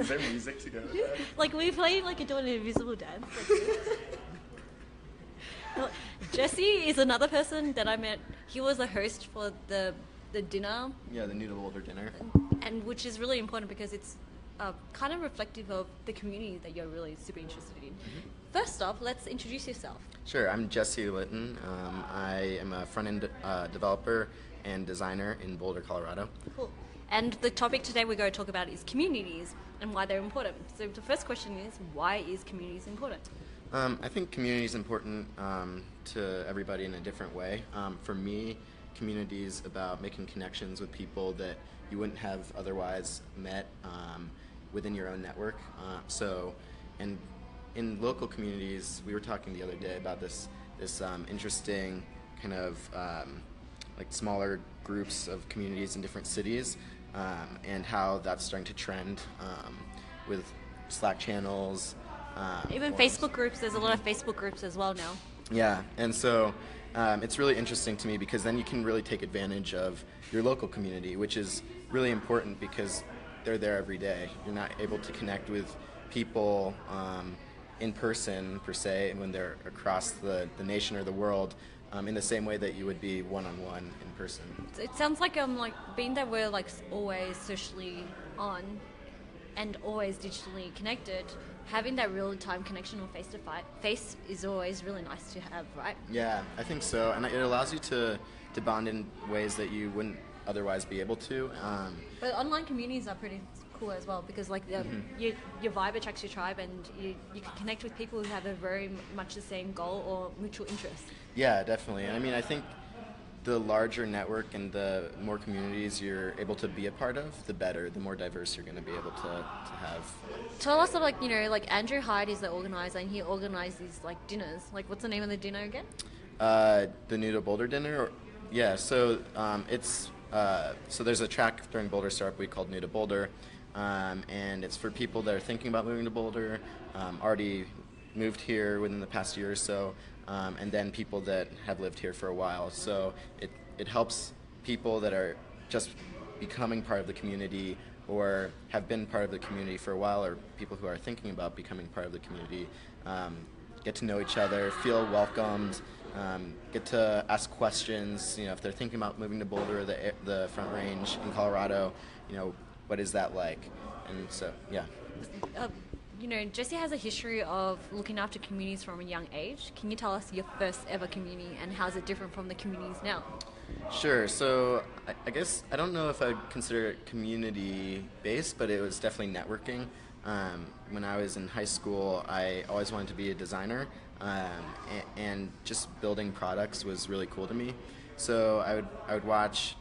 Is there music to go with that? Like we play like you're doing an invisible dance. Like, Jesse is another person that I met. He was a host for the dinner. Yeah, the New Boulder dinner. And which is really important because it's kind of reflective of the community that you're really super interested in. Mm-hmm. First off, let's introduce yourself. Sure, I'm Jesse Litton. I am a front-end developer and designer in Boulder, Colorado. Cool. And the topic today we're going to talk about is communities and why they're important. So the first question is, why is communities important? I think community is important to everybody in a different way. For me, community is about making connections with people that you wouldn't have otherwise met within your own network. And in local communities, we were talking the other day about this interesting kind of like smaller groups of communities in different cities, and how that's starting to trend with Slack channels. Even forums. Facebook groups, there's a lot of Facebook groups as well now. Yeah, and so it's really interesting to me because then you can really take advantage of your local community, which is really important because they're there every day. You're not able to connect with people in person, per se, when they're across the nation or the world in the same way that you would be one-on-one in person. It sounds like being that we're like always socially on and always digitally connected, having that real-time connection or face-to-face is always really nice to have, right? Yeah, I think so, and it allows you to bond in ways that you wouldn't otherwise be able to. But online communities are pretty cool as well because like your vibe attracts your tribe, and you can connect with people who have a very much the same goal or mutual interest. Yeah, definitely. And I mean, I think the larger network and the more communities you're able to be a part of, the better, the more diverse you're going to be able to have. Tell us of like Andrew Hyde is the organizer, and he organizes these like dinners. Like, what's the name of the dinner again? The New to Boulder dinner. So so there's a track during Boulder Startup Week called New to Boulder, and it's for people that are thinking about moving to Boulder, already moved here within the past year or so, and then people that have lived here for a while. So it helps people that are just becoming part of the community or have been part of the community for a while, or people who are thinking about becoming part of the community, get to know each other, feel welcomed, get to ask questions. If they're thinking about moving to Boulder or the Front Range in Colorado, what is that like? And so, yeah. Jesse has a history of looking after communities from a young age. Can you tell us your first ever community and how is it different from the communities now? Sure. So I guess I don't know if I'd consider it community-based, but it was definitely networking. When I was in high school, I always wanted to be a designer, and just building products was really cool to me. So I would watch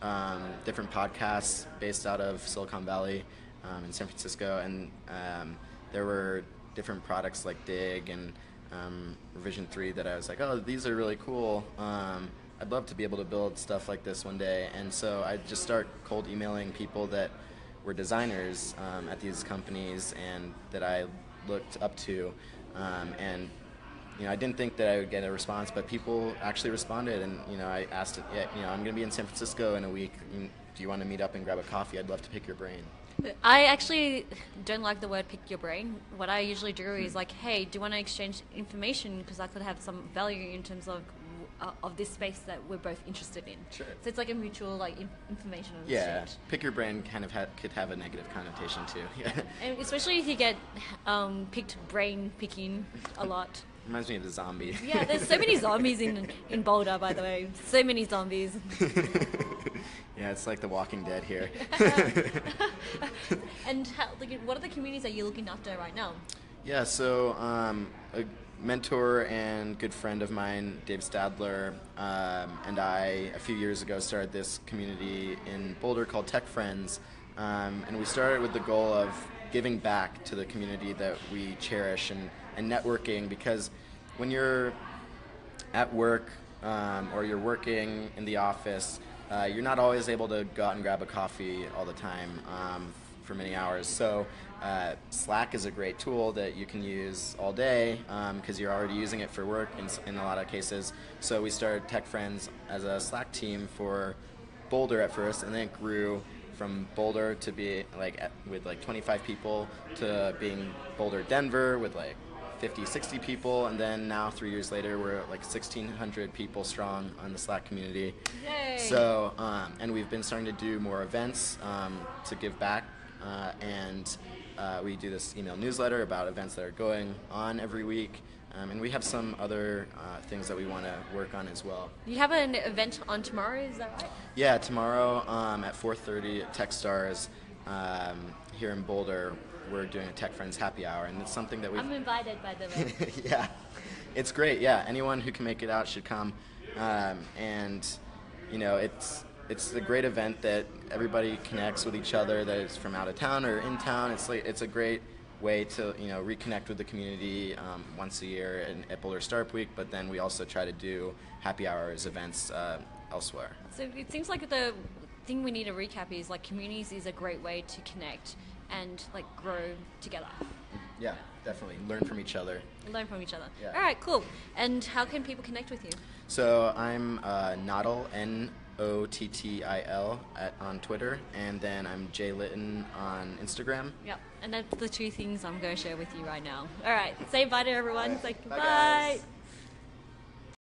different podcasts based out of Silicon Valley in San Francisco, and there were different products like Dig and Revision 3 that I was like, oh, these are really cool. I'd love to be able to build stuff like this one day. And so I'd just start cold emailing people that were designers at these companies and that I looked up to. And I didn't think that I would get a response, but people actually responded. And I asked, I'm going to be in San Francisco in a week. Do you want to meet up and grab a coffee? I'd love to pick your brain. I actually don't like the word pick your brain. What I usually do is like, hey, do you want to exchange information? Because I could have some value in terms of this space that we're both interested in. Sure. So it's like a mutual information exchange. Yeah, pick your brain kind of could have a negative connotation too. Yeah. And especially if you get picked brain picking a lot. Reminds me of the zombies. Yeah, there's so many zombies in Boulder, by the way. So many zombies. Yeah, it's like The Walking Dead here. And what are the communities that you're looking after right now? Yeah, so a mentor and good friend of mine, Dave Stadler, and I, a few years ago, started this community in Boulder called Tech Friends. And we started with the goal of giving back to the community that we cherish and networking, because when you're at work or you're working in the office, you're not always able to go out and grab a coffee all the time for many hours. So Slack is a great tool that you can use all day because you're already using it for work in a lot of cases. So we started Tech Friends as a Slack team for Boulder at first, and then it grew from Boulder to be with like 25 people to being Boulder, Denver with like 50, 60 people, and then now 3 years later we're like 1,600 people strong on the Slack community. Yay! So, and we've been starting to do more events to give back, and we do this email newsletter about events that are going on every week, and we have some other things that we want to work on as well. You have an event on tomorrow, is that right? Yeah, tomorrow at 4:30 at Techstars here in Boulder. We're doing a Tech Friends happy hour, and it's something that I'm invited, by the way. yeah, it's great. Yeah, anyone who can make it out should come, and you know, it's a great event that everybody connects with each other that is from out of town or in town. It's a great way to reconnect with the community once a year at Boulder Startup Week. But then we also try to do happy hours events elsewhere. So it seems like the thing we need to recap is like communities is a great way to connect and like grow together. Yeah, definitely. Learn from each other. Learn from each other. Yeah. All right, cool. And how can people connect with you? So I'm Nottil, Nottil on Twitter, and then I'm Jay Litton on Instagram. Yep. And that's the two things I'm going to share with you right now. All right. Say bye to everyone. Right. Say Bye, bye. guys.